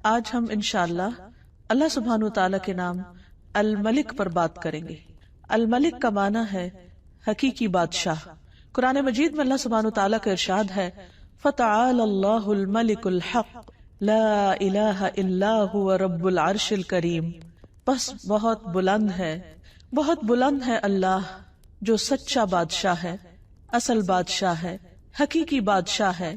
آج ہم انشاءاللہ اللہ سبحانہ وتعالی کے نام الملک پر بات کریں گے۔ الملک کا معنی ہے حقیقی بادشاہ۔ قرآن مجید میں اللہ سبحانہ وتعالی کا ارشاد ہے فَتَعَالَى اللَّهُ الْمَلِكُ الْحَقُّ لَا إِلَٰهَ إِلَّا هُوَ رَبُّ الْعَرْشِ الْكَرِيمِ۔ بس بہت بلند ہے اللہ جو سچا بادشاہ ہے، اصل بادشاہ ہے، حقیقی بادشاہ ہے،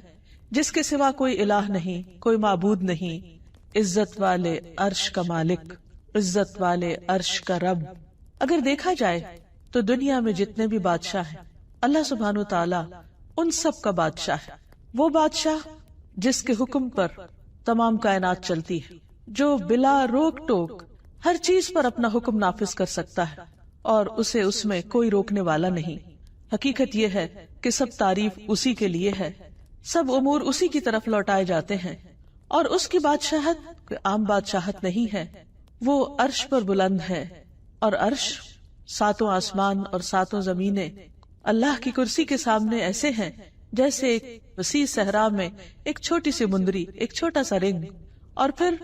جس کے سوا کوئی الہ نہیں، کوئی معبود نہیں، عزت والے عرش کا مالک، عزت والے عرش کا رب۔ اگر دیکھا جائے تو دنیا میں جتنے بھی بادشاہ ہیں اللہ سبحانہ وتعالی ان سب کا بادشاہ ہے۔ وہ بادشاہ جس کے حکم پر تمام کائنات چلتی ہے، جو بلا روک ٹوک ہر چیز پر اپنا حکم نافذ کر سکتا ہے اور اسے اس میں کوئی روکنے والا نہیں۔ حقیقت یہ ہے کہ سب تعریف اسی کے لیے ہے، سب امور اسی کی طرف لوٹائے جاتے ہیں، اور اس کی بادشاہت کوئی عام بادشاہت نہیں ہے۔ وہ عرش پر بلند ہے، اور عرش ساتوں آسمان اور ساتوں زمینیں اللہ کی کرسی کے سامنے ایسے ہیں جیسے ایک وسیع صحرا میں ایک چھوٹی سی مندری، ایک چھوٹا سا رنگ، اور پھر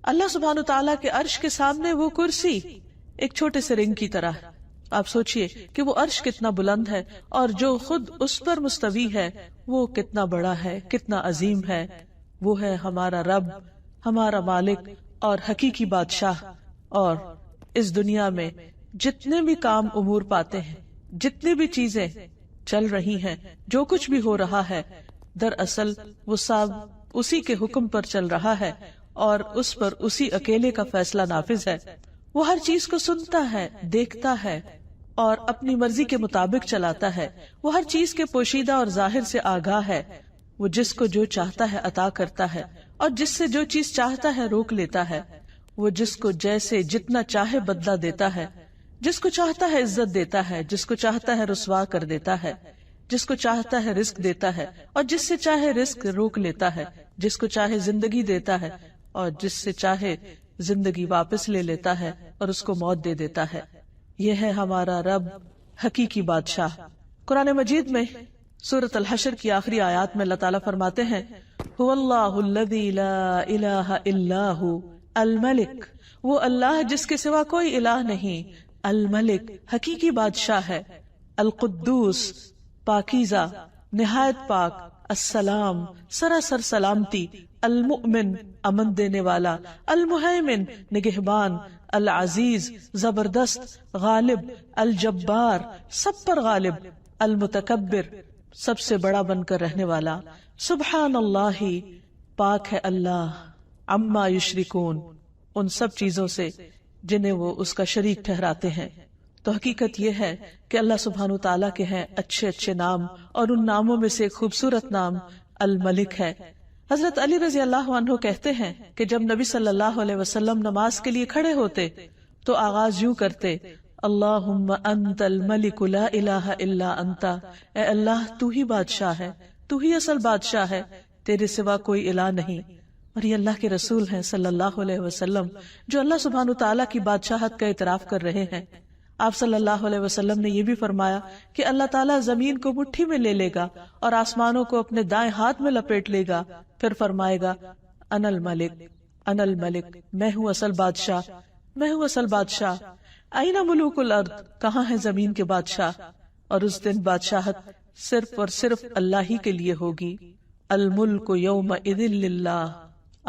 اللہ سبحانہ تعالیٰ کے عرش کے سامنے وہ کرسی ایک چھوٹے سے رنگ کی طرح ہے۔ آپ سوچئے کہ وہ عرش کتنا بلند ہے، اور جو خود اس پر مستوی ہے وہ کتنا بڑا ہے، کتنا عظیم ہے۔ وہ ہے ہمارا رب، ہمارا مالک اور حقیقی بادشاہ۔ اور اس دنیا میں جتنے بھی کام امور پاتے ہیں، جتنی بھی چیزیں چل رہی ہیں، جو کچھ بھی ہو رہا ہے، دراصل وہ سب اسی کے حکم پر چل رہا ہے، اور اس پر اسی اکیلے کا فیصلہ نافذ ہے۔ وہ ہر چیز کو سنتا ہے، دیکھتا ہے اور اپنی مرضی کے مطابق چلاتا ہے۔ وہ ہر چیز کے پوشیدہ اور ظاہر سے آگاہ ہے۔ وہ جس کو جو چاہتا ہے عطا کرتا ہے، اور جس سے جو چیز چاہتا ہے روک لیتا ہے۔ وہ جس کو جیسے جتنا چاہے بدلہ دیتا ہے، جس کو چاہتا ہے عزت دیتا ہے، جس کو چاہتا ہے رسوا کر دیتا ہے، جس کو چاہتا ہے رزق دیتا ہے، اور جس سے چاہے رزق روک لیتا ہے، جس کو چاہے زندگی دیتا ہے، اور جس سے چاہے زندگی واپس لے لیتا ہے اور اس کو موت دے دیتا ہے۔ یہ ہے ہمارا رب، حقیقی بادشاہ۔ قرآن مجید میں سورۃ الحشر کی آخری آیات میں اللہ تعالیٰ فرماتے ہیں هو اللہ الذی لا الہ الا هو الملک۔ وہ اللہ جس کے سوا کوئی الہ نہیں، الملک حقیقی بادشاہ ہے، القدوس پاکیزہ نہایت پاک، السلام سراسر سلامتی، المؤمن امن دینے والا، المہیمن نگہبان، العزیز زبردست، غالب، الجبار سب پر غالب، المتکبر سب سے بڑا بن کر رہنے والا۔ سبحان اللہ پاک ہے اللہ، عما یشرکون ان سب چیزوں سے جنہیں وہ اس کا شریک ٹھہراتے ہیں۔ تو حقیقت یہ ہے کہ اللہ سبحانہ تعالیٰ کے ہیں اچھے اچھے نام، اور ان ناموں میں سے ایک خوبصورت نام الملک ہے۔ حضرت علی رضی اللہ عنہ کہتے ہیں کہ جب نبی صلی اللہ علیہ وسلم نماز کے لیے کھڑے ہوتے تو آغاز یوں کرتے اللہم انت الملک لا الہ الا انت۔ اے اللہ تو ہی بادشاہ ہے، تو ہی اصل بادشاہ ہے، تیرے سوا کوئی الہ نہیں۔ اور یہ اللہ کے رسول ہیں صلی اللہ علیہ وسلم جو اللہ سبحانہ تعالیٰ کی بادشاہت کا اعتراف کر رہے ہیں۔ آپ صلی اللہ علیہ وسلم نے یہ بھی فرمایا کہ اللہ تعالیٰ زمین کو مٹھی میں لے لے گا اور آسمانوں کو اپنے دائیں ہاتھ میں لپیٹ لے گا، پھر فرمائے گا انا الملک، انا الملک، میں ہوں اصل بادشاہ، میں ہوں اصل بادشاہ۔ اینا ملوک الارض، کہاں ہے زمین کے بادشاہ؟ اور اس دن بادشاہت صرف اور صرف اللہ ہی کے لیے ہوگی۔ الملک یومئذ للہ،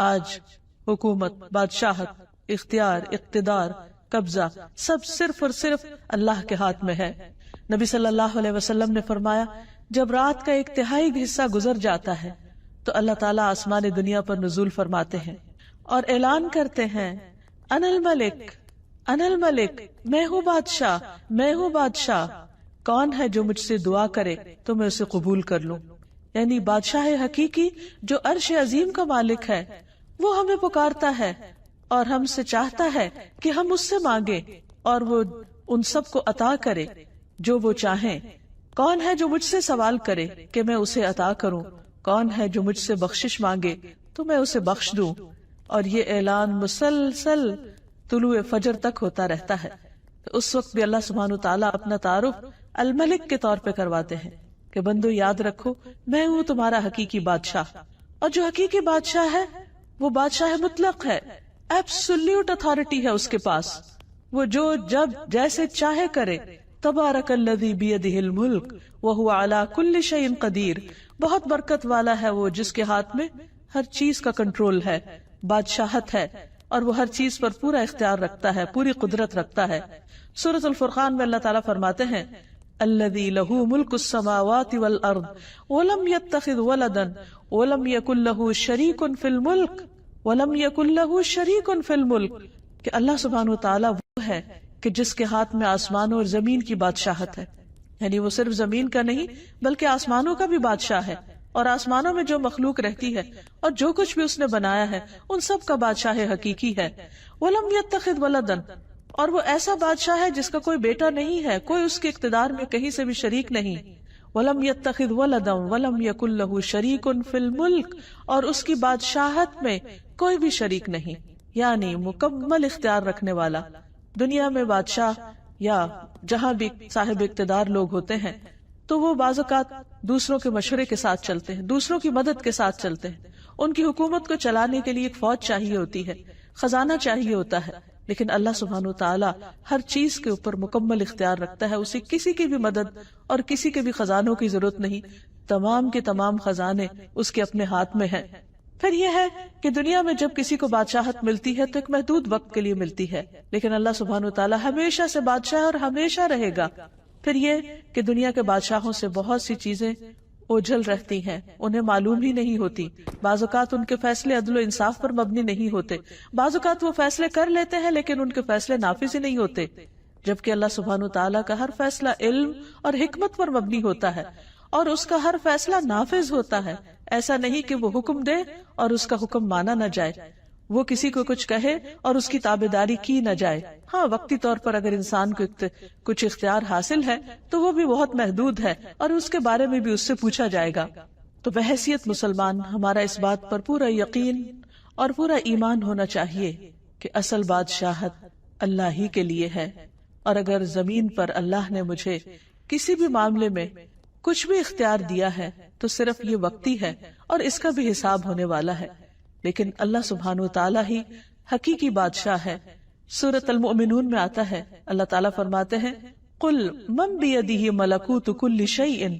آج حکومت، بادشاہت، اختیار، اقتدار، قبضہ سب صرف اور صرف اللہ کے ہاتھ میں ہے۔ نبی صلی اللہ علیہ وسلم نے فرمایا جب رات کا ایک تہائی حصہ گزر جاتا ہے تو اللہ تعالیٰ آسمان دنیا پر نزول فرماتے ہیں اور اعلان کرتے ہیں انا الملک، انا الملک، میں ہوں بادشاہ، میں ہوں بادشاہ۔ کون ہے جو مجھ سے دعا کرے تو میں اسے قبول کر لوں؟ یعنی بادشاہ حقیقی جو عرش عظیم کا مالک ہے وہ ہمیں پکارتا ہے اور ہم سے چاہتا ہے کہ ہم اس سے مانگیں اور وہ ان سب کو عطا کرے جو وہ چاہیں۔ کون ہے جو مجھ سے سوال کرے کہ میں اسے عطا کروں؟ کون ہے جو مجھ سے بخشش مانگے تو میں اسے بخش دوں؟ اور یہ اعلان مسلسل طلوع فجر تک ہوتا رہتا ہے۔ اس وقت بھی اللہ سبحانہ تعالیٰ اپنا تعارف الملک کے طور پہ کرواتے ہیں کہ بندو یاد رکھو میں ہوں تمہارا حقیقی بادشاہ، اور جو حقیقی بادشاہ ہے وہ بادشاہ مطلق ہے، ایبسولوٹ اتھارٹی ہے اس کے پاس، وہ جو جب جیسے چاہے کرے. تبارک الذی بیدہ الملک وہو علی کل شیء قدیر. بہت برکت والا ہے وہ جس کے ہاتھ میں ہر چیز کا کنٹرول ہے، بادشاہت ہے، اور وہ ہر چیز پر پورا اختیار رکھتا ہے، پوری قدرت رکھتا ہے. سورۃ الفرقان میں اللہ تعالیٰ فرماتے ہیں الذی لہ ملک السماوات والارض ولم یتخذ ولدا ولم یکن لہ شریک فی الملک ولم یکن لہ شریک فی الملک، کہ اللہ سبحانہ وتعالیٰ وہ ہے کہ جس کے ہاتھ میں آسمانوں اور زمین کی بادشاہت ہے. یعنی وہ صرف زمین کا نہیں بلکہ آسمانوں کا بھی بادشاہ ہے، اور آسمانوں میں جو مخلوق رہتی ہے اور جو کچھ بھی اس نے بنایا ہے ان سب کا بادشاہ حقیقی ہے. وَلَمْ يَتَّخِذْ وَلَدًا، اور وہ ایسا بادشاہ ہے جس کا کوئی بیٹا نہیں ہے، کوئی اس کے اقتدار میں کہیں سے بھی شریک نہیں. وَلَمْ يَتَّخِذْ وَلَدًا وَلَمْ يَكُنْ لَهُ شَرِيكٌ فِي الْمُلْكِ، اور اس کی بادشاہت میں کوئی بھی شریک نہیں، یعنی مکمل اختیار رکھنے والا. دنیا میں بادشاہ یا جہاں بھی صاحب اقتدار لوگ ہوتے ہیں تو وہ بعض اوقات دوسروں کے مشورے کے ساتھ چلتے ہیں، دوسروں کی مدد کے ساتھ چلتے ہیں. ان کی حکومت کو چلانے کے لیے ایک فوج چاہیے ہوتی ہے، خزانہ چاہیے ہوتا ہے، لیکن اللہ سبحانہ وتعالی ہر چیز کے اوپر مکمل اختیار رکھتا ہے. اسے کسی کی بھی مدد اور کسی کے بھی خزانوں کی ضرورت نہیں، تمام کے تمام خزانے اس کے اپنے ہاتھ میں ہیں. پھر یہ ہے کہ دنیا میں جب کسی کو بادشاہت ملتی ہے تو ایک محدود وقت کے لیے ملتی ہے، لیکن اللہ سبحانہ وتعالی ہمیشہ سے بادشاہ ہے اور ہمیشہ رہے گا. پھر یہ کہ دنیا کے بادشاہوں سے بہت سی چیزیں اوجھل رہتی ہیں، انہیں معلوم ہی نہیں ہوتی. بعض اوقات ان کے فیصلے عدل و انصاف پر مبنی نہیں ہوتے، بعض اوقات وہ فیصلے کر لیتے ہیں لیکن ان کے فیصلے نافذ ہی نہیں ہوتے، جبکہ اللہ سبحانہ وتعالی کا ہر فیصلہ علم اور حکمت پر مبنی ہوتا ہے اور اس کا ہر فیصلہ نافذ ہوتا ہے. ایسا نہیں کہ وہ حکم دے اور اس کا حکم مانا نہ جائے، وہ کسی کو کچھ کہے اور اس کی تابعداری کی نہ جائے. ہاں، وقتی طور پر اگر انسان کو کچھ اختیار حاصل ہے تو وہ بھی بہت محدود ہے اور اس کے بارے میں بھی اس سے پوچھا جائے گا. تو بحیثیت مسلمان ہمارا اس بات پر پورا یقین اور پورا ایمان ہونا چاہیے کہ اصل بادشاہت اللہ ہی کے لیے ہے، اور اگر زمین پر اللہ نے مجھے کسی بھی معاملے میں کچھ بھی اختیار دیا ہے تو صرف یہ وقتی ہے اور اس کا بھی حساب ہونے والا ہے. لیکن اللہ سبحانہ وتعالی ہی حقیقی بادشاہ ہے. سورۃ المؤمنون میں آتا ہے، اللہ تعالیٰ فرماتے ہیں قُلْ مَنْ بِيَدِهِ مَلَكُوتُ كُلِّ شَيْءٍ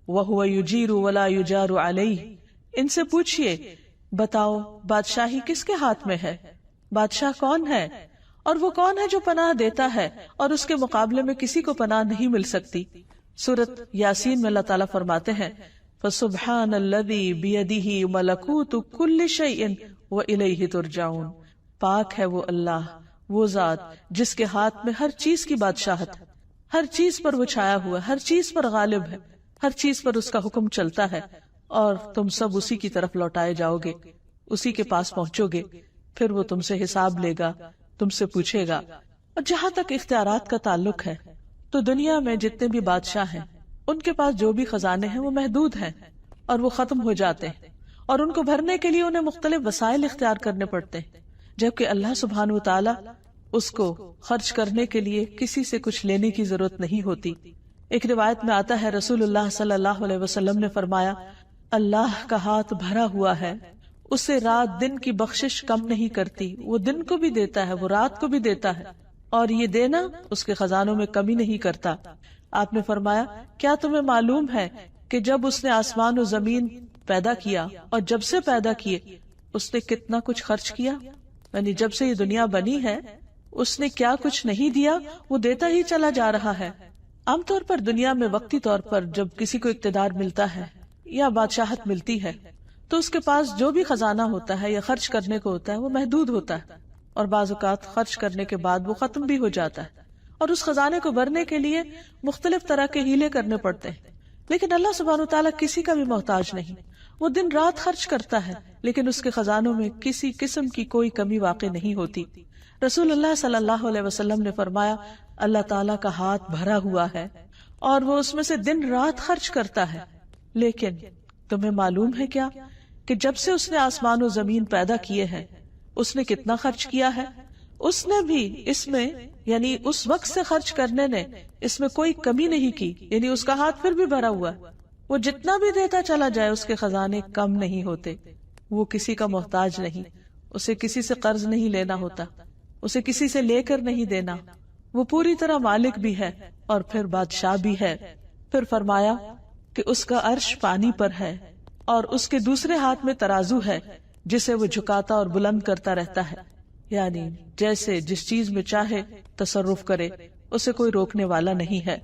وَهُوَ يُجِيرُ وَلَا يُجَارُ عَلَيْهِ، ان سے پوچھئے بتاؤ بادشاہی کس کے ہاتھ میں ہے، بادشاہ کون ہے، اور وہ کون ہے جو پناہ دیتا ہے اور اس کے مقابلے میں کسی کو پناہ نہیں مل سکتی. سورۃ یاسین میں اللہ تعالیٰ فرماتے ہیں فَسُبْحَانَ الَّذِي بِيَدِهِ مَلَكُوتُ كُلِّ شَيْءٍ وَإِلَيْهِ تُرْجَعُونَ. پاک ہے وہ اللہ، وہ ذات جس کے ہاتھ میں ہر چیز کی بادشاہت ہے، ہر چیز پر وہ چھایا ہوا ہے، ہر چیز پر غالب ہے، ہر چیز پر اس کا حکم چلتا ہے، اور تم سب اسی کی طرف لوٹائے جاؤ گے، اسی کے پاس پہنچو گے. پھر وہ تم سے حساب لے گا، تم سے پوچھے گا. اور جہاں تک اختیارات کا تعلق ہے تو دنیا میں جتنے بھی بادشاہ ہیں ان کے پاس جو بھی خزانے ہیں وہ محدود ہیں اور وہ ختم ہو جاتے ہیں، اور ان کو بھرنے کے لیے انہیں مختلف وسائل اختیار کرنے پڑتے ہیں، جبکہ اللہ سبحانہ وتعالی اس کو خرچ کرنے کے لیے کسی سے کچھ لینے کی ضرورت نہیں ہوتی. ایک روایت میں آتا ہے رسول اللہ صلی اللہ علیہ وسلم نے فرمایا اللہ کا ہاتھ بھرا ہوا ہے، اسے رات دن کی بخشش کم نہیں کرتی، وہ دن کو بھی دیتا ہے، وہ رات کو بھی دیتا ہے، اور یہ دینا اس کے خزانوں میں کمی نہیں کرتا. آپ نے فرمایا کیا تمہیں معلوم ہے کہ جب اس نے آسمان و زمین پیدا کیا اور جب سے پیدا کیے اس نے کتنا کچھ خرچ کیا، یعنی جب سے یہ دنیا بنی ہے اس نے کیا کچھ نہیں دیا، وہ دیتا ہی چلا جا رہا ہے. عام طور پر دنیا میں وقتی طور پر جب کسی کو اقتدار ملتا ہے یا بادشاہت ملتی ہے تو اس کے پاس جو بھی خزانہ ہوتا ہے یا خرچ کرنے کو ہوتا ہے وہ محدود ہوتا ہے، اور بعض اوقات خرچ کرنے کے بعد وہ ختم بھی ہو جاتا ہے، اور اس خزانے کو بھرنے کے لیے مختلف طرح کے ہیلے کرنے پڑتے ہیں. لیکن اللہ سبحانہ وتعالیٰ کسی کا بھی محتاج نہیں، وہ دن رات خرچ کرتا ہے لیکن اس کے خزانوں میں کسی قسم کی کوئی کمی واقع نہیں ہوتی. رسول اللہ صلی اللہ علیہ وسلم نے فرمایا اللہ تعالیٰ کا ہاتھ بھرا ہوا ہے اور وہ اس میں سے دن رات خرچ کرتا ہے، لیکن تمہیں معلوم ہے کیا کہ جب سے اس نے آسمان و زمین پیدا کیے ہیں اس نے کتنا خرچ کیا ہے؟ اس نے بھی اس میں یعنی اس وقت سے خرچ کرنے نے اس میں کوئی کمی نہیں کی، یعنی اس کا ہاتھ پھر بھی بھرا ہوا ہے، وہ جتنا بھی دیتا چلا جائے اس کے خزانے کم نہیں ہوتے، وہ کسی کا محتاج نہیں. اسے کسی سے قرض نہیں لینا ہوتا، اسے کسی سے لے کر نہیں دینا، وہ پوری طرح مالک بھی ہے اور پھر بادشاہ بھی ہے۔ پھر فرمایا کہ اس کا عرش پانی پر ہے اور اس کے دوسرے ہاتھ میں ترازو ہے جسے وہ جھکاتا اور بلند کرتا رہتا ہے، یعنی جیسے جس چیز میں چاہے تصرف کرے، اسے کوئی روکنے والا نہیں ہے۔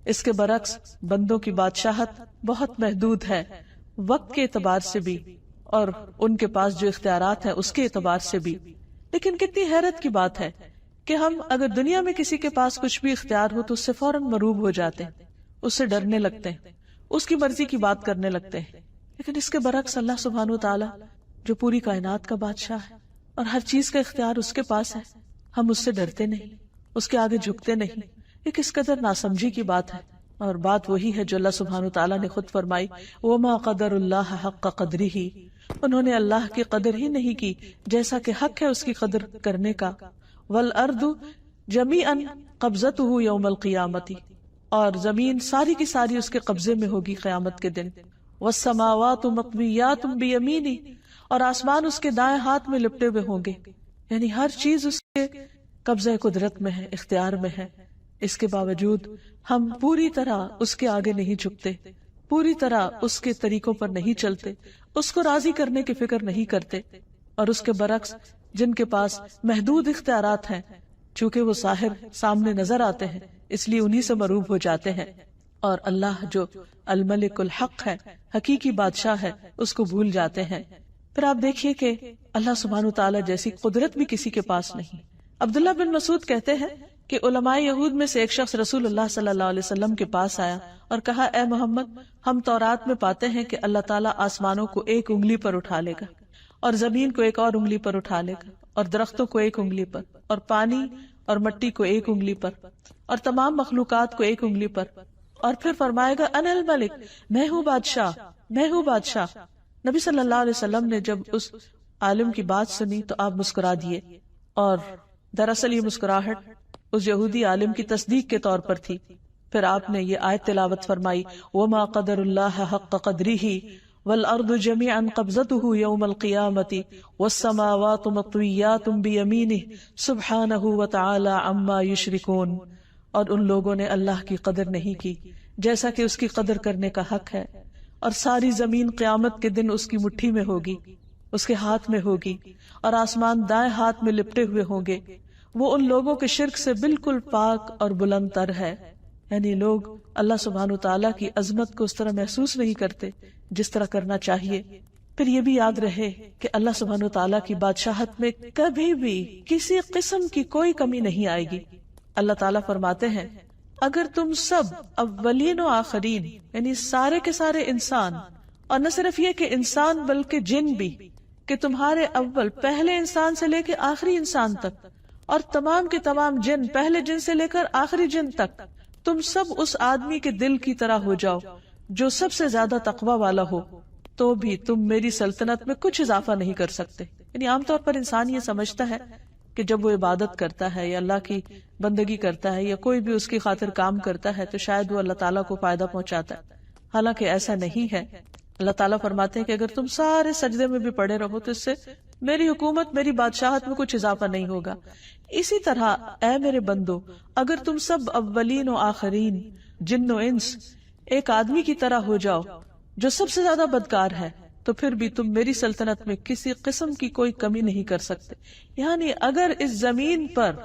اس کے برعکس بندوں کی بادشاہت بہت محدود ہے، وقت کے اعتبار سے بھی اور ان کے پاس جو اختیارات ہیں اس کے اعتبار سے بھی۔ لیکن کتنی حیرت کی بات ہے کہ ہم اگر دنیا میں کسی کے پاس کچھ بھی اختیار ہو تو اس سے فوراً مرعوب ہو جاتے ہیں، اس سے ڈرنے لگتے ہیں، اس کی مرضی کی بات کرنے لگتے ہیں۔ لیکن اس کے برعکس اللہ سبحانہ و تعالی جو پوری کائنات کا بادشاہ ہے اور ہر چیز کا اختیار اس کے پاس ہے، ہم اس سے ڈرتے نہیں، اس کے آگے جھکتے نہیں۔ یہ کس قدر ناسمجھی کی بات ہے، اور بات وہی ہے جو اللہ سبحانہ تعالیٰ نے خود فرمائی، وَمَا قَدَرُ اللَّهَ حَقَّ قَدْرِهِ، انہوں نے اللہ کی قدر ہی نہیں کی جیسا کہ حق ہے اس کی قدر کرنے کا۔ وَالْأَرْضُ جَمِيعًا قَبْضَتُهُ يَوْمَ الْقِيَامَةِ، اور زمین ساری کی ساری اس کے قبضے میں ہوگی قیامت کے دن۔ وَالسَّمَاوَاتُ مَطْوِيَّاتٌ بِيَمِينِهِ، اور آسمان اس کے دائیں ہاتھ میں لپٹے ہوئے ہوں گے، یعنی ہر چیز اس کے قبضہ قدرت میں ہے، اختیار میں ہے۔ اس کے باوجود ہم پوری طرح اس کے آگے نہیں جھکتے، پوری طرح اس کے طریقوں پر نہیں چلتے، اس کو راضی کرنے کی فکر نہیں کرتے۔ اور اس کے برعکس جن کے پاس محدود اختیارات ہیں، چونکہ وہ ظاہر سامنے نظر آتے ہیں، اس لیے انہی سے مرعوب ہو جاتے ہیں، اور اللہ جو الملک الحق ہے، حقیقی بادشاہ ہے، اس کو بھول جاتے ہیں۔ پھر آپ دیکھیے کہ اللہ سبحانہ تعالیٰ جیسی قدرت بھی کسی کے پاس نہیں۔ عبداللہ بن مسعود کہتے ہیں کہ علماء یہود میں سے ایک شخص رسول اللہ صلی اللہ علیہ وسلم کے پاس آیا اور کہا، اے محمد، ہم تورات میں پاتے ہیں کہ اللہ تعالیٰ آسمانوں کو ایک انگلی پر اٹھا لے گا، اور زمین کو ایک اور انگلی پر اٹھا لے گا، اور درختوں کو ایک انگلی پر، اور پانی اور مٹی کو ایک انگلی پر، اور تمام مخلوقات کو ایک انگلی پر، اور پھر فرمائے گا انا الملک، میں ہوں بادشاہ، میں ہوں بادشاہ۔ نبی صلی اللہ علیہ وسلم نے جب اس عالم کی بات سنی تو آپ مسکرا دیے، اور دراصل یہ مسکراہٹ اس یہودی عالم کی تصدیق کے طور پر تھی۔ پھر آپ نے یہ آیت تلاوت فرمائی، وَمَا قَدَرُ اللَّهَ حَقَّ قَدْرِهِ وَالْأَرْضُ جَمِيعًا قَبْضَتُهُ يَوْمَ الْقِيَامَةِ وَالسَّمَاوَاتُ مَطْوِيَّاتٌ بِيَمِينِهِ سُبْحَانَهُ وَتَعَالَى عَمَّا يُشْرِكُونَ، اور ان لوگوں نے اللہ کی قدر نہیں کی جیسا کہ اس کی قدر کرنے کا حق ہے، اور ساری زمین قیامت کے دن اس کی مٹھی میں ہوگی، اس کے ہاتھ میں ہوگی، اور آسمان دائیں ہاتھ میں لپٹے ہوئے ہوں گے۔ وہ ان لوگوں کے شرک سے بالکل پاک اور بلند تر ہے، یعنی لوگ اللہ سبحانہ تعالیٰ کی عظمت کو اس طرح محسوس نہیں کرتے جس طرح کرنا چاہیے۔ پھر یہ بھی یاد رہے کہ اللہ سبحانہ تعالیٰ کی بادشاہت میں کبھی بھی کسی قسم کی کوئی کمی نہیں آئے گی۔ اللہ تعالیٰ فرماتے ہیں، اگر تم سب اولین و آخرین، یعنی سارے کے سارے انسان، اور نہ صرف یہ کہ انسان بلکہ جن بھی، کہ تمہارے اول پہلے انسان سے لے کے آخری انسان تک، اور تمام کے تمام جن پہلے جن سے لے کر آخری جن تک، تم سب اس آدمی کے دل کی طرح ہو جاؤ جو سب سے زیادہ تقوی والا ہو، تو بھی تم میری سلطنت میں کچھ اضافہ نہیں کر سکتے۔ یعنی عام طور پر انسان یہ سمجھتا ہے کہ جب وہ عبادت کرتا ہے یا اللہ کی بندگی کرتا ہے یا کوئی بھی اس کی خاطر کام کرتا ہے تو شاید وہ اللہ تعالیٰ کو فائدہ پہنچاتا ہے، حالانکہ ایسا نہیں ہے۔ اللہ تعالیٰ فرماتے ہیں کہ اگر تم سارے سجدے میں بھی پڑے رہو تو اس سے میری حکومت، میری بادشاہت میں کچھ اضافہ نہیں ہوگا۔ اسی طرح اے میرے بندو، اگر تم سب اولین و آخرین، جن و انس، ایک آدمی کی طرح ہو جاؤ جو سب سے زیادہ بدکار ہے، تو پھر بھی تم میری سلطنت میں کسی قسم کی کوئی کمی نہیں کر سکتے۔ یعنی اگر اس زمین پر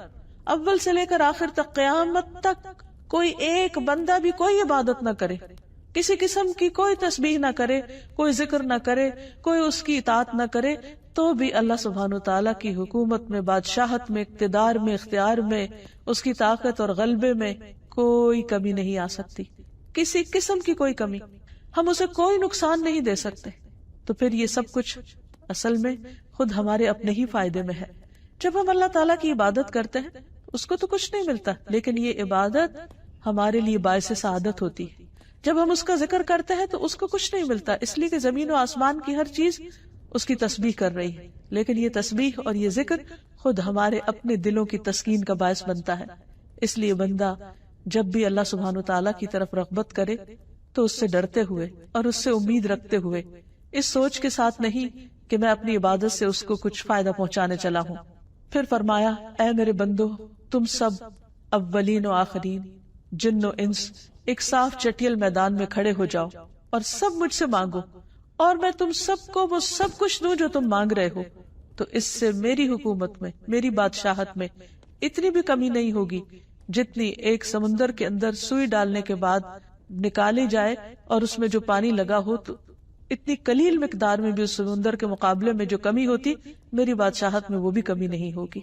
اول سے لے کر آخر تک قیامت تک کوئی ایک بندہ بھی کوئی عبادت نہ کرے، کسی قسم کی کوئی تسبیح نہ کرے، کوئی ذکر نہ کرے، کوئی اس کی اطاعت نہ کرے، تو بھی اللہ سبحانہ تعالیٰ کی حکومت میں، بادشاہت میں، اقتدار میں، اختیار میں، اس کی طاقت اور غلبے میں کوئی کمی نہیں آ سکتی، کسی قسم کی کوئی کمی۔ ہم اسے کوئی نقصان نہیں دے سکتے۔ تو پھر یہ سب کچھ اصل میں خود ہمارے اپنے ہی فائدے میں ہے۔ جب ہم اللہ تعالیٰ کی عبادت کرتے ہیں اس کو تو کچھ نہیں ملتا، لیکن یہ عبادت ہمارے لیے باعث سعادت ہوتی ہے۔ جب ہم اس کا ذکر کرتے ہیں تو اس کو کچھ نہیں ملتا، اس لیے کہ زمین و آسمان کی ہر چیز اس کی تسبیح کر رہی ہے، لیکن یہ تسبیح اور یہ ذکر خود ہمارے اپنے دلوں کی تسکین کا باعث بنتا ہے۔ اس لیے بندہ جب بھی اللہ سبحانہ تعالیٰ کی طرف رغبت کرے تو اس سے ڈرتے ہوئے اور اس سے امید رکھتے ہوئے، اس سوچ کے ساتھ نہیں کہ میں اپنی عبادت سے اس کو کچھ فائدہ پہنچانے چلا ہوں۔ پھر فرمایا اے میرے بندو، تم سب اولین و آخرین، جن و انس، ایک صاف چٹیل میدان میں کھڑے ہو جاؤ اور سب مجھ سے مانگو، اور میں تم سب کو وہ سب کچھ دوں جو تم مانگ رہے ہو۔ تو اس سے میری حکومت میں، میری بادشاہت میں اتنی بھی کمی نہیں ہوگی جتنی ایک سمندر کے اندر سوئی ڈالنے کے بعد نکالی جائے اور اس میں جو پانی لگا ہو، تو اتنی قلیل مقدار میں بھی اس سمندر کے مقابلے میں جو کمی ہوتی، میری بادشاہت میں وہ بھی کمی نہیں ہوگی۔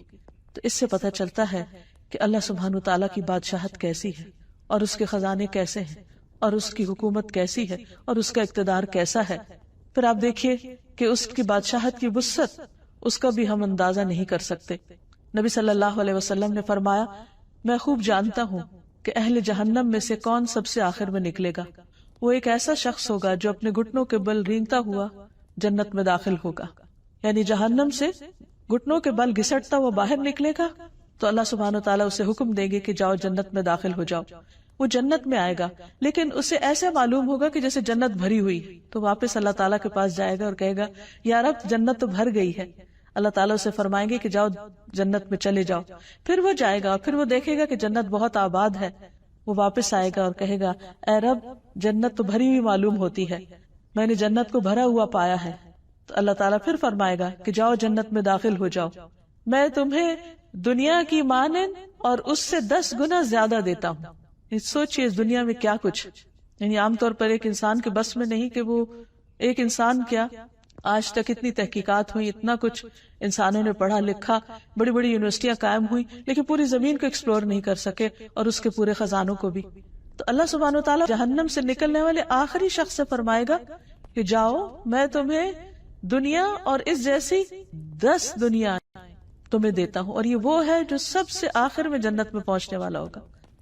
تو اس سے پتہ چلتا ہے کہ اللہ سبحانہ وتعالیٰ کی بادشاہت کیسی ہے، اور اس کے خزانے کیسے ہیں، اور اس کی حکومت کیسی ہے، اور اس کا اقتدار کیسا ہے۔ پھر آپ دیکھیے کہ اس کی بادشاہت کی وسعت، اس کا بھی ہم اندازہ نہیں کر سکتے۔ نبی صلی اللہ علیہ وسلم نے فرمایا میں خوب جانتا ہوں کہ اہل جہنم میں سے کون سب سے آخر میں نکلے گا۔ وہ ایک ایسا شخص ہوگا جو اپنے گھٹنوں کے بل رینگتا ہوا جنت میں داخل ہوگا، یعنی جہنم سے گھٹنوں کے بل گھسٹتا ہوا باہر نکلے گا، تو اللہ سبحانہ وتعالیٰ اسے حکم دیں گے کہ جاؤ جنت میں داخل ہو جاؤ۔ وہ جنت میں آئے گا، لیکن اسے ایسے معلوم ہوگا کہ جیسے جنت بھری ہوئی، تو واپس اللہ تعالیٰ کے پاس جائے گا اور کہے گا یا رب جنت تو بھر گئی ہے۔ اللہ تعالیٰ اسے فرمائیں گے کہ جاؤ جنت میں چلے جاؤ۔ پھر وہ جائے گا، پھر وہ دیکھے گا کہ جنت بہت آباد ہے، وہ واپس آئے گا اور کہے گا اے رب جنت تو بھری ہوئی معلوم ہوتی ہے، میں نے جنت کو بھرا ہوا پایا ہے۔ تو اللہ تعالیٰ پھر فرمائے گا کہ جاؤ جنت میں داخل ہو جاؤ، میں تمہیں دنیا کی مانند اور اس سے 10 گنا زیادہ دیتا ہوں۔ سوچئے اس دنیا میں کیا کچھ، یعنی عام طور پر ایک انسان کے بس میں نہیں کہ وہ ایک انسان کیا، آج تک اتنی تحقیقات ہوئی، اتنا کچھ انسانوں نے پڑھا لکھا، بڑی بڑی یونیورسٹیاں قائم ہوئی، لیکن پوری زمین کو ایکسپلور نہیں کر سکے اور اس کے پورے خزانوں کو بھی۔ تو اللہ سبحانہ وتعالیٰ جہنم سے نکلنے والے آخری شخص سے فرمائے گا کہ جاؤ میں تمہیں دنیا اور اس جیسی 10 دنیا تمہیں دیتا ہوں، اور یہ وہ ہے جو سب سے آخر میں جنت میں پہنچنے والا ہوگا۔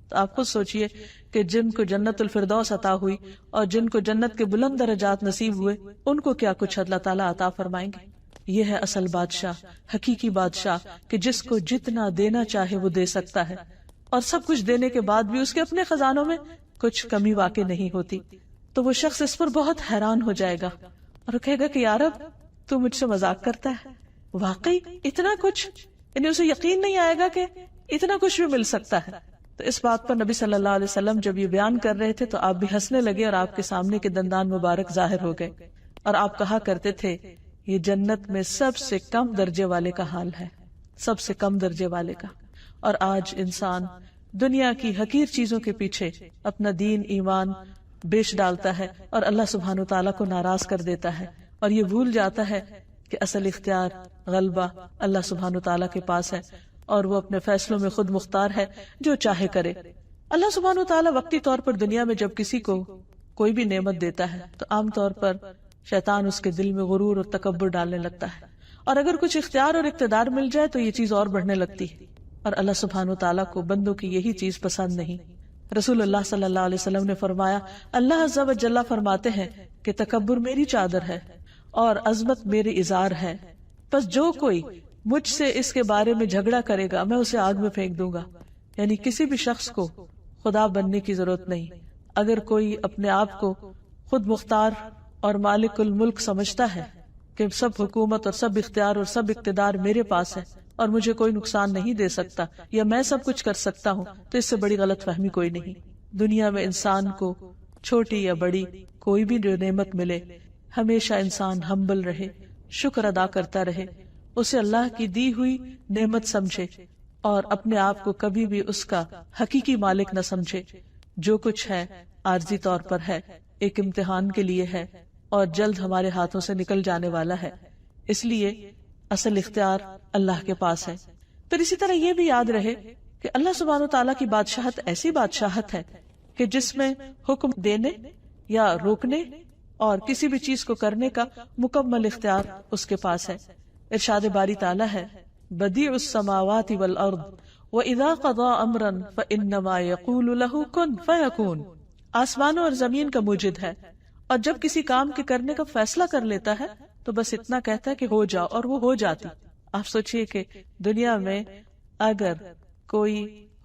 تو آپ خود سوچئے کہ جن کو جنت الفردوس عطا ہوئی اور جن کو جنت کے بلند درجات نصیب ہوئے، ان کو کیا کچھ اللہ تعالیٰ عطا فرمائیں گے۔ یہ ہے اصل بادشاہ، حقیقی بادشاہ، کہ جس کو جتنا دینا چاہے وہ دے سکتا ہے، اور سب کچھ دینے کے بعد بھی اس کے اپنے خزانوں میں کچھ کمی واقع نہیں ہوتی۔ تو وہ شخص اس پر بہت حیران ہو جائے گا اور کہے گا کہ یا رب تو مجھ سے مذاق کرتا ہے، واقعی اتنا کچھ، یعنی اسے یقین نہیں آئے گا کہ اتنا کچھ بھی مل سکتا ہے۔ تو اس بات پر نبی صلی اللہ علیہ وسلم جب یہ بیان کر رہے تھے تو آپ بھی ہنسنے لگے اور آپ کے سامنے کے دندان مبارک ظاہر ہو گئے، اور آپ کہا کرتے تھے یہ جنت میں سب سے کم درجے والے کا حال ہے، سب سے کم درجے والے کا۔ اور آج انسان دنیا کی حقیر چیزوں کے پیچھے اپنا دین ایمان بیچ ڈالتا ہے اور اللہ سبحانہ وتعالیٰ کو ناراض کر دیتا ہے، اور یہ بھول جاتا ہے کہ اصل اختیار غلبہ اللہ سبحانہ وتعالیٰ کے پاس ہے، اور وہ اپنے فیصلوں میں خود مختار ہے، جو چاہے کرے۔ اللہ سبحانہ وتعالیٰ وقتی طور پر دنیا میں جب کسی کو کوئی بھی نعمت دیتا ہے تو عام طور پر شیطان اس کے دل میں غرور اور تکبر ڈالنے لگتا ہے، اور اگر کچھ اختیار اور اقتدار مل جائے تو یہ چیز اور بڑھنے لگتی ہے، اور اللہ سبحانہ وتعالیٰ کو بندوں کی یہی چیز پسند نہیں۔ رسول اللہ صلی اللہ علیہ وسلم نے فرمایا اللہ عز و جل فرماتے ہیں کہ تکبر میری چادر ہے اور عظمت میری ازار ہے، پس جو کوئی مجھ سے اس کے بارے میں جھگڑا کرے گا میں اسے آگ میں پھینک دوں گا۔ یعنی کسی بھی شخص کو خدا بننے کی ضرورت نہیں۔ اگر کوئی اپنے آپ کو خود مختار اور مالک الملک سمجھتا ہے کہ سب حکومت اور سب اختیار اور سب اقتدار میرے پاس ہے اور مجھے کوئی نقصان نہیں دے سکتا، یا میں سب کچھ کر سکتا ہوں، تو اس سے بڑی غلط فہمی کوئی نہیں۔ دنیا میں انسان کو چھوٹی یا بڑی کوئی بھی جو نعمت ملے، ہمیشہ انسان ہمبل رہے، شکر ادا کرتا رہے، اسے اللہ کی دی ہوئی نعمت سمجھے اور اپنے آپ کو کبھی بھی اس کا حقیقی مالک نہ سمجھے۔ جو کچھ ہے عارضی طور پر ہے، ایک امتحان کے لیے ہے، اور جلد ہمارے ہاتھوں سے نکل جانے والا ہے، اس لیے اصل اختیار اللہ کے پاس ہے۔ پھر اسی طرح یہ بھی یاد رہے کہ اللہ سبحانہ وتعالیٰ کی بادشاہت ایسی بادشاہت ہے کہ جس میں حکم دینے یا روکنے اور کسی بھی چیز کو کرنے کا مکمل اختیار اس کے پاس ہے۔ ارشاد باری تعالیٰ ہے بدیع السماوات والارض وَإِذَا قَضَى أَمْرًا فَإِنَّمَا يَقُولُ لَهُ كُن فَيَكُونُ، آسمانوں اور زمین کا موجد ہے، اور جب کسی کام کے کرنے کا فیصلہ کر لیتا ہے تو بس اتنا کہتا ہے کہ ہو جاؤ، اور وہ ہو جاتی۔ آپ سوچئے کہ دنیا میں اگر کوئی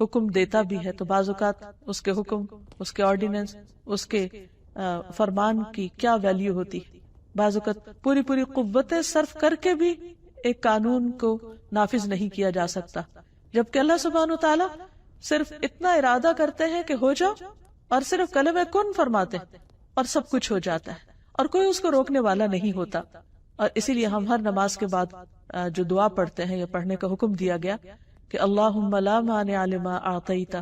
حکم دیتا بھی ہے تو بعض اوقات اس کے حکم، اس کے آرڈیننس، اس کے فرمان کی کیا ویلیو ہوتی، بعض اوقات پوری پوری قوتیں صرف کر کے بھی ایک قانون کو نافذ نہیں کیا جا سکتا، جبکہ اللہ سبحانہ وتعالی صرف اتنا ارادہ کرتے ہیں کہ ہو جاؤ، اور صرف کلمہ کن فرماتے ہیں اور سب کچھ ہو جاتا ہے، اور کوئی اس کو روکنے والا نہیں ہوتا۔ اور اسی لیے ہم ہر نماز کے بعد جو دعا پڑھتے ہیں یا پڑھنے کا حکم دیا گیا کہ اللہم لا مانع لما اعطیت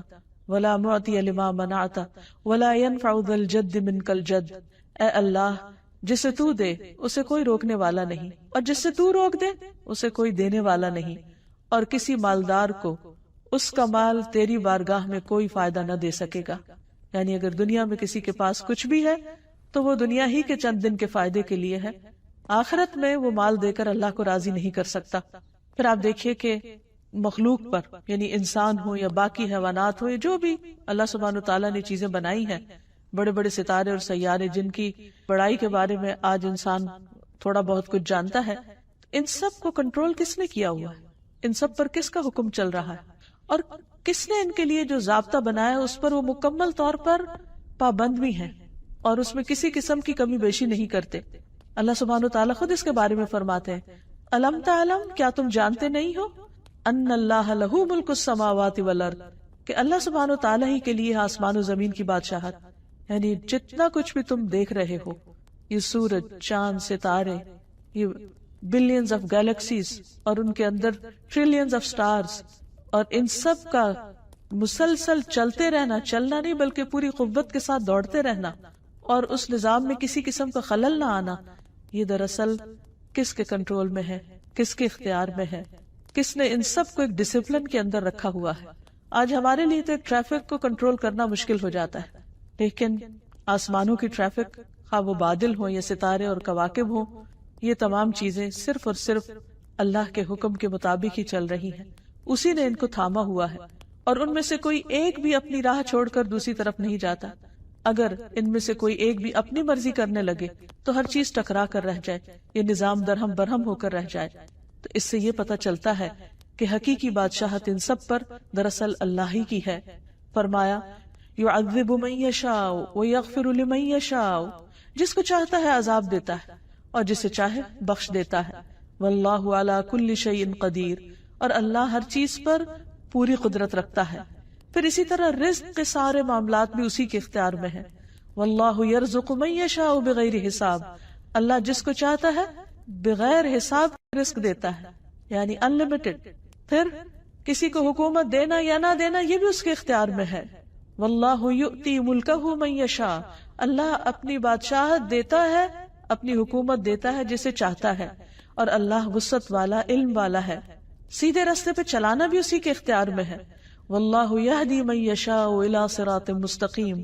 ولا معطی لما منعت ولا ينفع ذا الجد منک الجد، اے اللہ جسے تو دے اسے کوئی روکنے والا نہیں، اور جس سے تو روک دے اسے کوئی دینے والا نہیں، اور کسی مالدار کو اس کا مال تیری بارگاہ میں کوئی فائدہ نہ دے سکے گا۔ یعنی اگر دنیا میں کسی کے پاس کچھ بھی ہے تو وہ دنیا ہی کے چند دن کے فائدے کے لیے ہے، آخرت میں وہ مال دے کر اللہ کو راضی نہیں کر سکتا۔ پھر آپ دیکھیے کہ مخلوق پر، یعنی انسان ہو یا باقی حیوانات ہو، یا جو بھی اللہ سبحانہ وتعالیٰ نے چیزیں بنائی ہیں، بڑے بڑے ستارے اور سیارے جن کی بڑائی کے بارے میں آج انسان تھوڑا بہت کچھ جانتا ہے، ان سب کو کنٹرول کس نے کیا ہوا ہے؟ ان سب پر کس کا حکم چل رہا ہے؟ اور کس نے ان کے لیے جو ضابطہ بنایا ہے اس پر وہ مکمل طور پر پابند بھی ہیں اور اس میں کسی قسم کی کمی بیشی نہیں کرتے۔ اللہ سبحانہ وتعالیٰ خود اس کے بارے میں فرماتے ہیں الم تعلم، کیا تم جانتے نہیں ہو ان اللہ لہ ملک السماوات والارض، کہ اللہ سبحانہ وتعالیٰ ہی کے لیے آسمان و زمین کی بادشاہت، یعنی جتنا کچھ بھی تم دیکھ رہے ہو، یہ سورج، چاند، ستارے، یہ بلینز آف گیلیکسیز اور ان کے اندر ٹریلینز آف سٹارز، اور ان سب کا مسلسل چلتے رہنا، چلنا نہیں بلکہ پوری قوت کے ساتھ دوڑتے رہنا، اور اس نظام میں کسی قسم کا خلل نہ آنا، یہ دراصل کس کے کنٹرول میں ہے، کس کے اختیار میں ہے، کس نے ان سب کو ایک ڈسپلن کے اندر رکھا ہوا ہے۔ آج ہمارے لیے تو ٹریفک کو کنٹرول کرنا مشکل ہو جاتا ہے، لیکن آسمانوں کی ٹریفک، خواہ وہ بادل ہوں یا ستارے اور کواکب ہوں، یہ تمام چیزیں صرف اور صرف اللہ کے حکم کے مطابق ہی چل رہی ہیں، اسی نے ان کو تھاما ہوا ہے، اور ان میں سے کوئی ایک بھی اپنی راہ چھوڑ کر دوسری طرف نہیں جاتا۔ اگر ان میں سے کوئی ایک بھی اپنی مرضی کرنے لگے تو ہر چیز ٹکرا کر رہ جائے، یہ نظام درہم برہم ہو کر رہ جائے۔ تو اس سے یہ پتہ چلتا ہے کہ حقیقی بادشاہت ان سب پر دراصل اللہ ہی کی ہے۔ فرمایا یعذب من یشاء ویغفر لمن یشاء، جس کو چاہتا ہے عذاب دیتا ہے اور جسے چاہے بخش دیتا ہے۔ واللہ علی کل شیء قدیر، اور اللہ ہر چیز پر پوری قدرت رکھتا ہے۔ پھر اسی طرح رزق کے سارے معاملات بھی اسی کے اختیار میں ہیں۔ واللہ یرزق من یشاء بغیر حساب، اللہ جس کو چاہتا ہے بغیر حساب رزق دیتا ہے، یعنی انلمیٹڈ۔ پھر کسی کو حکومت دینا یا نہ دینا یہ بھی اس کے اختیار میں ہے۔ واللہ یؤتی ملکہ من یشاء، اللہ اپنی بادشاہت دیتا ہے، اپنی حکومت دیتا ہے جسے چاہتا ہے، اور اللہ وسعت والا، علم والا ہے۔ سیدھے راستے پہ چلانا بھی اسی کے اختیار میں ہے۔ واللہ یہدی من یشاء الی صراط مستقیم،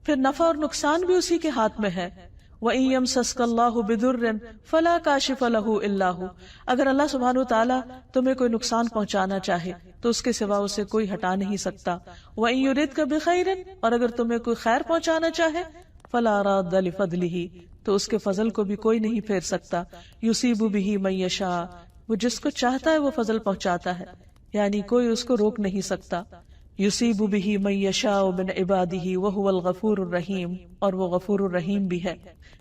پھر نفع اور نقصان بھی اسی کے ہاتھ میں ہے۔ وَإِن يَمْسَسْكَ اللَّهُ بِضُرٍّ فَلَا كَاشِفَ لَهُ إِلَّا هُوَ، اگر اللہ سبحانہ وتعالیٰ تمہیں کوئی نقصان پہنچانا چاہے تو اس کے سوا اسے کوئی ہٹا نہیں سکتا۔ وَإِن يُرِدْكَ بِخَيْرٍ، اور اگر تمہیں کوئی خیر پہنچانا چاہے فَلَا رَادَّ لِفَضْلِهِ، تو اس کے فضل کو بھی کوئی نہیں پھیر سکتا۔ يُصِيبُ بِهِ مَن يَشَاءُ، وہ جس کو چاہتا ہے وہ فضل پہنچاتا ہے، یعنی کوئی اس کو روک نہیں سکتا۔ یصیب بہ من یشاء من عبادہ وہو الغفور الرحیم، اور وہ غفور الرحیم بھی ہے۔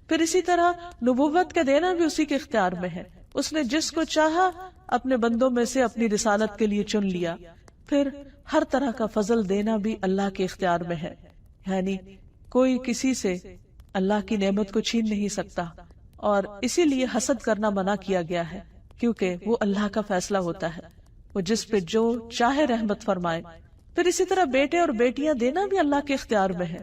پھر اسی طرح نبوت کا دینا بھی اسی کے اختیار میں ہے، اس نے جس کو چاہا اپنے بندوں میں سے اپنی رسالت کے لیے چن لیا۔ پھر ہر طرح کا فضل دینا بھی اللہ کے اختیار میں ہے، یعنی کوئی کسی سے اللہ کی نعمت کو چھین نہیں سکتا، اور اسی لیے حسد کرنا منع کیا گیا ہے، کیونکہ وہ اللہ کا فیصلہ ہوتا ہے، وہ جس پہ جو چاہے رحمت فرمائے۔ پھر اسی طرح بیٹے اور بیٹیاں دینا بھی اللہ کے اختیار میں ہے۔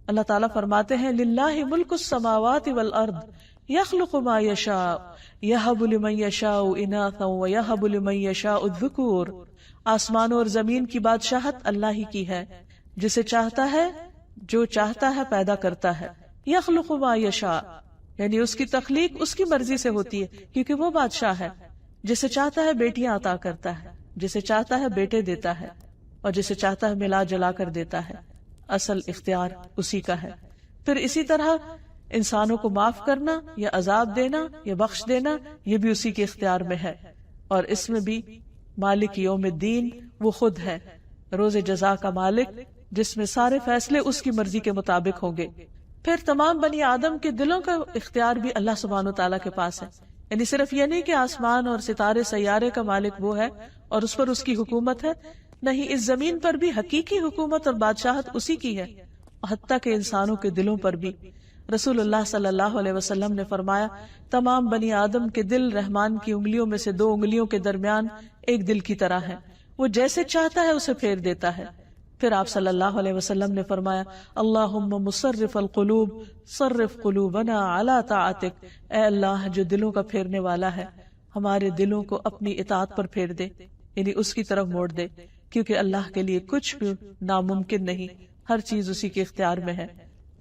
اللہ تعالیٰ فرماتے ہیں للہ ملک السماوات والارض یخلق ما یشاء یہب لمن یشاء اناثا ویہب لمن یشاء الذکور، آسمانوں اور زمین کی بادشاہت اللہ ہی کی ہے، جسے چاہتا ہے جو چاہتا ہے پیدا کرتا ہے۔ یخلق ما یشاء، یعنی اس کی تخلیق اس کی مرضی سے ہوتی ہے کیونکہ وہ بادشاہ ہے۔ جسے چاہتا ہے بیٹیاں عطا کرتا ہے، جسے چاہتا ہے بیٹے دیتا ہے، اور جسے چاہتا ہے ملا جلا کر دیتا ہے۔ اصل اختیار اسی کا ہے۔ پھر اسی طرح انسانوں کو معاف کرنا یا عذاب دینا یا بخش دینا یہ بھی اسی کے اختیار میں ہے، اور اس میں بھی مالک یوم الدین وہ خود ہے، روز جزا کا مالک، جس میں سارے فیصلے اس کی مرضی کے مطابق ہوں گے۔ پھر تمام بنی آدم کے دلوں کا اختیار بھی اللہ سبحانہ تعالیٰ کے پاس ہے. یعنی صرف یہ نہیں کہ آسمان اور ستارے سیارے کا مالک وہ ہے اور اس پر اس کی حکومت ہے، نہیں، اس زمین پر بھی حقیقی حکومت اور بادشاہت اسی کی ہے، حتیٰ کہ انسانوں کے دلوں پر بھی. رسول اللہ صلی اللہ علیہ وسلم نے فرمایا، تمام بنی آدم کے دل رحمان کی انگلیوں میں سے 2 انگلیوں کے درمیان ایک دل کی طرح ہے، وہ جیسے چاہتا ہے اسے پھیر دیتا ہے. پھر آپ صلی اللہ علیہ وسلم نے فرمایا، اللہم مصرف القلوب صرف قلوبنا علی طاعتک، اے اللہ جو دلوں کا پھیرنے والا ہے، ہمارے دلوں کو اپنی اطاعت پر پھیر دے، یعنی اس کی طرف موڑ دے، کیونکہ اللہ کے لیے کچھ بھی ناممکن نہیں، ہر چیز اسی کے اختیار میں ہے.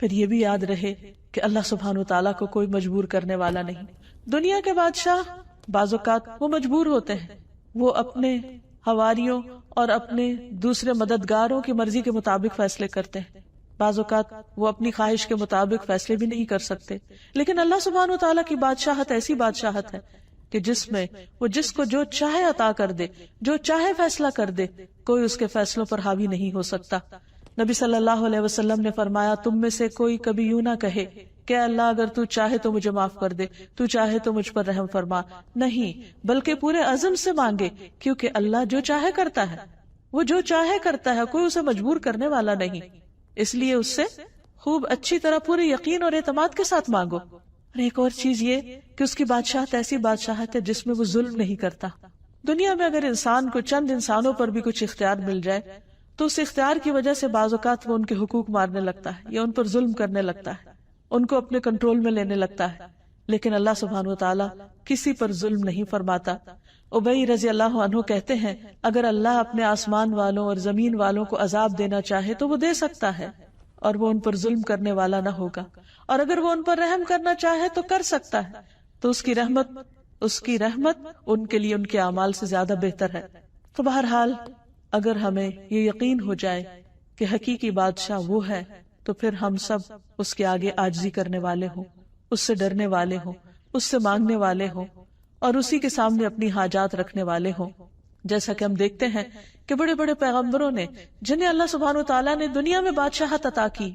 پھر یہ بھی یاد رہے کہ اللہ سبحانہ تعالیٰ کو کوئی مجبور کرنے والا نہیں. دنیا کے بادشاہ بعض اوقات وہ مجبور ہوتے ہیں، وہ اپنے حواریوں اور اپنے دوسرے مددگاروں کی مرضی کے مطابق فیصلے کرتے ہیں، بعض اوقات وہ اپنی خواہش کے مطابق فیصلے بھی نہیں کر سکتے. لیکن اللہ سبحانہ تعالیٰ کی بادشاہت ایسی بادشاہت ہے کہ جس میں وہ جس کو جو چاہے عطا کر دے، جو چاہے فیصلہ کر دے، کوئی اس کے فیصلوں پر حاوی نہیں ہو سکتا. نبی صلی اللہ علیہ وسلم نے فرمایا، تم میں سے کوئی کبھی یوں نہ کہے کہ اللہ اگر تو چاہے تو مجھے معاف کر دے، تو چاہے تو مجھ پر رحم فرما. نہیں، بلکہ پورے عزم سے مانگے، کیونکہ اللہ جو چاہے کرتا ہے، وہ جو چاہے کرتا ہے، کوئی اسے مجبور کرنے والا نہیں. اس لیے اس سے خوب اچھی طرح پورے یقین اور اعتماد کے ساتھ مانگو. اور ایک اور چیز یہ کہ اس کی بادشاہت ایسی بادشاہت ہے جس میں وہ ظلم نہیں کرتا. دنیا میں اگر انسان کو چند انسانوں پر بھی کچھ اختیار مل جائے تو اس اختیار کی وجہ سے بعض اوقات وہ ان کے حقوق مارنے لگتا ہے یا ان پر ظلم کرنے لگتا ہے، ان کو اپنے کنٹرول میں لینے لگتا ہے. لیکن اللہ سبحانہ وتعالی کسی پر ظلم نہیں فرماتا. ابی رضی اللہ عنہ کہتے ہیں، اگر اللہ اپنے آسمان والوں اور زمین والوں کو عذاب دینا چاہے تو وہ دے سکتا ہے اور وہ ان پر ظلم کرنے والا نہ ہوگا، اور اگر وہ ان پر رحم کرنا چاہے تو کر سکتا ہے، تو اس کی رحمت ان کے لیے ان کے اعمال سے زیادہ بہتر ہے. تو بہرحال اگر ہمیں یہ یقین ہو جائے کہ حقیقی بادشاہ وہ ہے تو پھر ہم سب اس کے آگے عاجزی کرنے والے ہوں، اس سے ڈرنے والے ہوں، اس سے مانگنے والے ہوں اور اسی کے سامنے اپنی حاجات رکھنے والے ہوں. جیسا کہ ہم دیکھتے ہیں کہ بڑے بڑے پیغمبروں نے جنہیں اللہ سبحانہ وتعالیٰ نے دنیا میں بادشاہت عطا کی،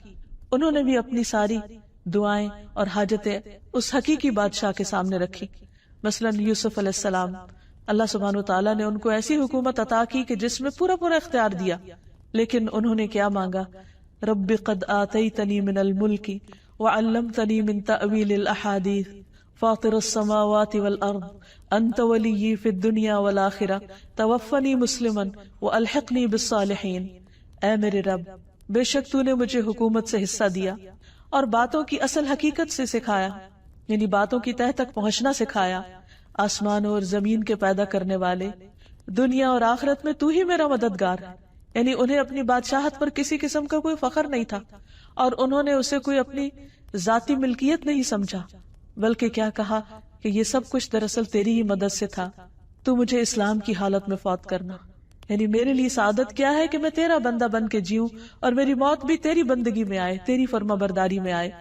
انہوں نے بھی اپنی ساری دعائیں اور حاجتیں اس حقیقی بادشاہ کے سامنے رکھی. مثلا یوسف علیہ السلام، اللہ سبحانہ وتعالیٰ نے ان کو ایسی حکومت عطا کی کہ جس میں پورا اختیار دیا، لیکن انہوں نے کیا مانگا؟ رب قد آتیتنی من الملک وعلمتنی من تأویل الاحادیث فاطر السماوات والارض انت ولی فی الدنیا والآخرہ توفنی مسلما والحقنی بالصالحین. اے میرے رب، بے شک تو نے مجھے حکومت سے حصہ دیا اور باتوں کی اصل حقیقت سے سکھایا، یعنی باتوں کی تہ تک پہنچنا سکھایا. آسمانوں اور زمین کے پیدا کرنے والے، دنیا اور آخرت میں تو ہی میرا مددگار ہے. یعنی انہیں اپنی بادشاہت پر کسی قسم کا کوئی فخر نہیں تھا اور انہوں نے اسے کوئی اپنی ذاتی ملکیت نہیں سمجھا، بلکہ کیا کہا کہ یہ سب کچھ دراصل تیری ہی مدد سے تھا. تو مجھے اسلام کی حالت میں فوت کرنا، یعنی میرے لیے سعادت کیا ہے کہ میں تیرا بندہ بن کے جیوں اور میری موت بھی تیری بندگی میں آئے، تیری فرما برداری میں آئے،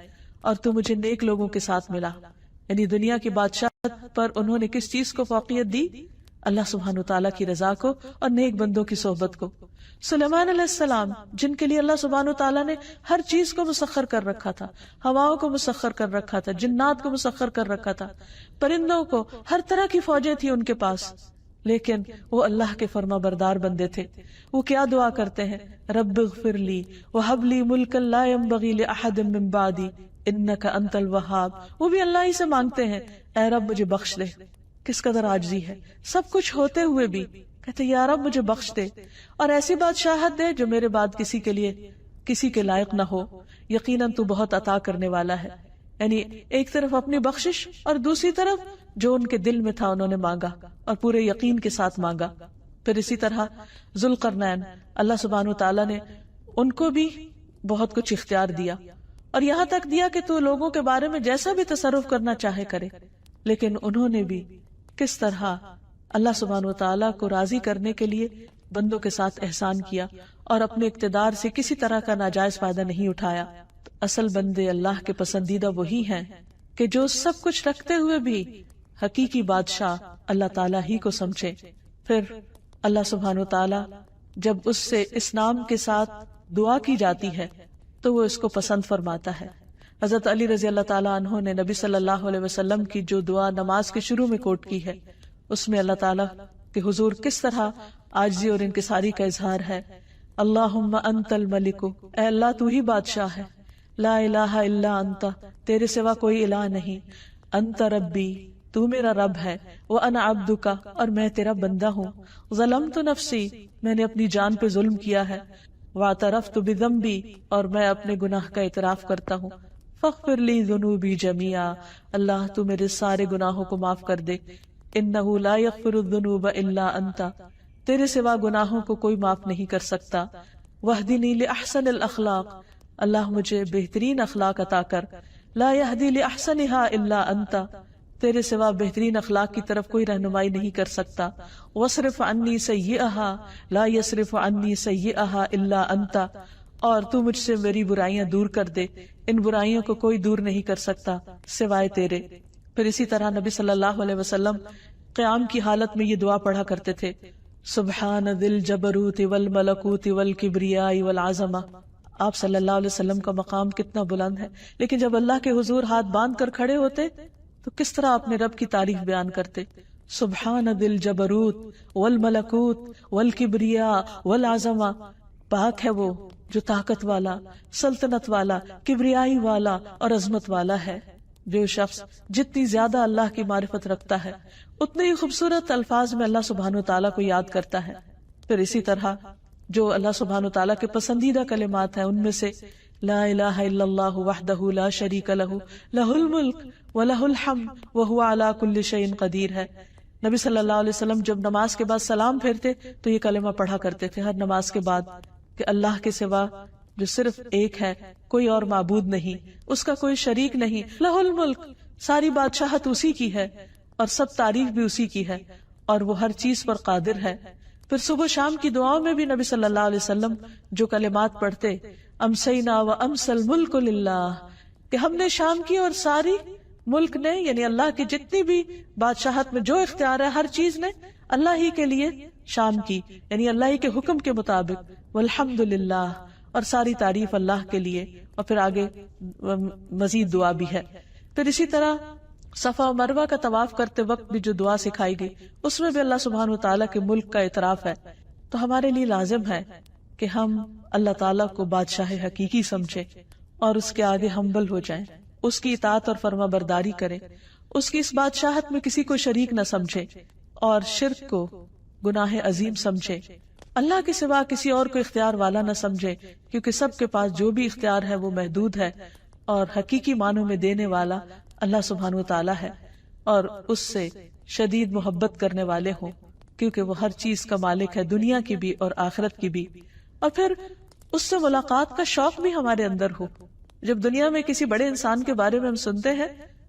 اور تو مجھے نیک لوگوں کے ساتھ ملا. یعنی دنیا کی بادشاہت پر انہوں نے کس چیز کو فوقیت دی؟ اللہ سبحانہ تعالیٰ کی رضا کو اور نیک بندوں کی صحبت کو. سلیمان علیہ السلام، جن کے لیے اللہ سبحانہ تعالیٰ نے ہر چیز کو مسخر کر رکھا تھا، ہواؤں کو مسخر کر رکھا تھا، جنات کو مسخر کر رکھا تھا، پرندوں کو، ہر طرح کی فوجیں تھی ان کے پاس، لیکن وہ اللہ کے فرما بردار بندے تھے. وہ کیا دعا کرتے ہیں؟ رب اغفر لی وہب لی ملکا لا ينبغی لأحد من بعدی انک انت الوہاب. وہ بھی اللہ ہی سے مانگتے ہیں، اے رب مجھے بخش دے. کس قدر عاجزی ہے، سب کچھ ہوتے ہوئے بھی کہتے یا رب مجھے بخش دے، اور ایسی بادشاہت دے جو میرے بعد کسی کے لائق نہ ہو. یقیناً تو بہت عطا کرنے والا ہے. یعنی ایک طرف اپنی بخشش اور دوسری طرف جو ان کے دل میں تھا انہوں نے مانگا اور پورے یقین کے ساتھ مانگا. پھر اسی طرح ذوالقرنین، اللہ سبحانہ وتعالیٰ نے ان کو بھی بہت کچھ اختیار دیا اور یہاں تک دیا کہ تو لوگوں کے بارے میں جیسا بھی تصرف کرنا چاہے کرے. لیکن انہوں نے بھی کس طرح اللہ سبحانہ وتعالیٰ کو راضی کرنے کے لیے بندوں کے ساتھ احسان کیا اور اپنے اقتدار سے کسی طرح کا ناجائز فائدہ نہیں اٹھایا. اصل بندے اللہ کے پسندیدہ وہی ہیں کہ جو سب کچھ رکھتے ہوئے بھی حقیقی بادشاہ اللہ تعالیٰ ہی کو سمجھے. پھر اللہ سبحانہ وتعالیٰ جب اس سے اس نام کے ساتھ دعا کی جاتی ہے تو وہ اس کو پسند فرماتا ہے. حضرت علی رضی اللہ تعالیٰ عنہ نے نبی صلی اللہ علیہ وسلم کی جو دعا نماز کے شروع میں کوٹ کی ہے، اس میں اللہ تعالیٰ کے حضور کس طرح عاجزی اور انکساری کا اظہار ہے. اللہم انت الملک، اے اللہ تو ہی بادشاہ ہے. لا الہ الا انت، تیرے سوا کوئی الہ نہیں. انت ربی، تو میرا رب ہے. وانا عبدک، اور میں تیرا بندہ ہوں. ظلمت نفسی، میں نے اپنی جان پہ ظلم کیا ہے. واعترفت بذنبی، اور میں اپنے گناہ کا اعتراف کرتا ہوں. فاغفر لی ذنوبی جمیعا، اللہ تو میرے سارے گناہوں کو معاف کر دے. انہ لا یغفر الذنوب الا انت، تیرے سوا گناہوں کو کوئی معاف نہیں کر سکتا. واہدنی لاحسن الاخلاق، اللہ مجھے بہترین اخلاق عطا کر. لا یہدی لاحسنھا الا انت، تیرے سوا بہترین اخلاق کی طرف کوئی رہنمائی نہیں کر سکتا. واصرف عنی سیئھا لا یصرف عنی سیئھا الا انت، اور تو مجھ سے میری برائیاں دور کر دے، ان برائیوں کو کوئی دور نہیں کر سکتا سوائے تیرے. پھر اسی طرح نبی صلی اللہ علیہ وسلم قیام کی حالت میں یہ دعا پڑھا کرتے تھے. سبحان ذی الجبروت والملکوت والکبریاء والعظمہ. آپ صلی اللہ علیہ وسلم کا مقام کتنا بلند ہے، لیکن جب اللہ کے حضور ہاتھ باندھ کر کھڑے ہوتے تو کس طرح اپنے رب کی تعریف بیان کرتے. سبحان ذی الجبروت والملکوت والکبریاء والعظمہ، پاک ہے وہ جو طاقت والا، سلطنت والا، کبریائی والا اور عظمت والا ہے. جو شخص جتنی زیادہ اللہ کی معرفت رکھتا ہے اتنے ہی خوبصورت الفاظ میں اللہ سبحانہ وتعالیٰ کو یاد کرتا ہے. پھر اسی طرح جو اللہ سبحانہ وتعالیٰ کے پسندیدہ کلمات ہیں ان میں سے لا الہ الا اللہ وحدہ لا شریک لہ لہ الملک ولہ الحمد وہو علی کل شیء قدیر ہے. نبی صلی اللہ علیہ وسلم جب نماز کے بعد سلام پھیرتے تو یہ کلمہ پڑھا کرتے تھے ہر نماز کے بعد کہ اللہ کے سوا جو صرف ایک ہے، کوئی اور معبود نہیں، اس کا کوئی شریک نہیں. لہ الملک، ساری بادشاہت اسی کی ہے اور سب تعریف بھی اسی کی ہے اور وہ ہر چیز پر قادر ہے. پھر صبح شام کی دعاؤں میں بھی نبی صلی اللہ علیہ وسلم جو کلمات پڑھتے، امسینا و امسى الملک للہ، کہ ہم نے شام کی اور ساری ملک نے، یعنی اللہ کی جتنی بھی بادشاہت میں جو اختیار ہے ہر چیز نے اللہ ہی کے لیے شام کی، یعنی اللہ ہی کے حکم کے مطابق. والحمد للہ، اور ساری تعریف اللہ کے لیے. اور پھر آگے مزید دعا بھی ہے. پھر اسی طرح صفا و مروہ کا طواف کرتے وقت بھی جو دعا سکھائی گئی اس میں بھی اللہ سبحانہ وتعالیٰ کے ملک کا اعتراف ہے. تو ہمارے لیے لازم ہے کہ ہم اللہ تعالیٰ کو بادشاہ حقیقی سمجھیں اور اس کے آگے ہمبل ہو جائیں، اس کی اطاعت اور فرما برداری کریں، اس کی اس بادشاہت میں کسی کو شریک نہ سمجھیں اور شرک کو گناہ عظیم سمجھیں. اللہ کے سوا کسی اور کو اختیار والا نہ سمجھے، کیونکہ سب کے پاس جو بھی اختیار ہے وہ محدود ہے اور حقیقی معنوں میں دینے والا اللہ سبحانہ وتعالی ہے، اور اس سے شدید محبت کرنے والے ہوں کیونکہ وہ ہر چیز کا مالک ہے، دنیا کی بھی اور آخرت کی بھی. اور پھر اس سے ملاقات کا شوق بھی ہمارے اندر ہو. جب دنیا میں کسی بڑے انسان کے بارے میں ہم سنتے ہیں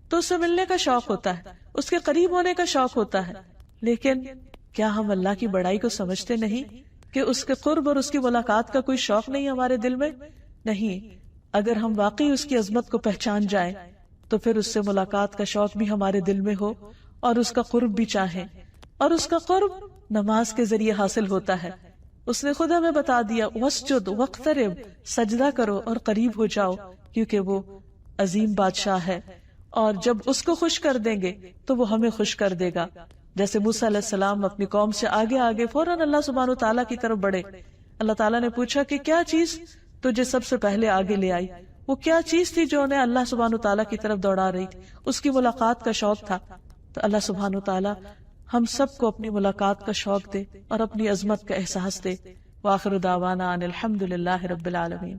تو اس سے ملنے کا شوق ہوتا ہے، اس کے قریب ہونے کا شوق ہوتا ہے، لیکن کیا ہم اللہ کی بڑائی کو سمجھتے نہیں کہ اس کے قرب اور اس کی ملاقات کا کوئی شوق نہیں ہمارے دل میں؟ نہیں. اگر ہم واقعی اس کی عظمت کو پہچان جائیں تو پھر اس سے ملاقات کا شوق بھی ہمارے دل میں ہو اور اس کا قرب بھی چاہیں. اور اس کا قرب نماز کے ذریعے حاصل ہوتا ہے. اس نے خود ہمیں بتا دیا واسجد واقترب، سجدہ کرو اور قریب ہو جاؤ، کیونکہ وہ عظیم بادشاہ ہے اور جب اس کو خوش کر دیں گے تو وہ ہمیں خوش کر دے گا. جیسے موسیٰ علیہ السلام اپنی قوم سے آگے فوراً اللہ سبحانہ وتعالیٰ کی طرف بڑھے. اللہ تعالیٰ نے پوچھا کہ کیا چیز تجھے سب سے پہلے آگے لے آئی؟ وہ کیا چیز تھی جو انہیں اللہ سبحانہ وتعالیٰ کی طرف دوڑا رہی تھی؟ اس کی ملاقات کا شوق تھا. تو اللہ سبحانہ وتعالیٰ ہم سب کو اپنی ملاقات کا شوق دے اور اپنی عظمت کا احساس دے. وآخر دعوانا ان الحمد للہ رب العالمین.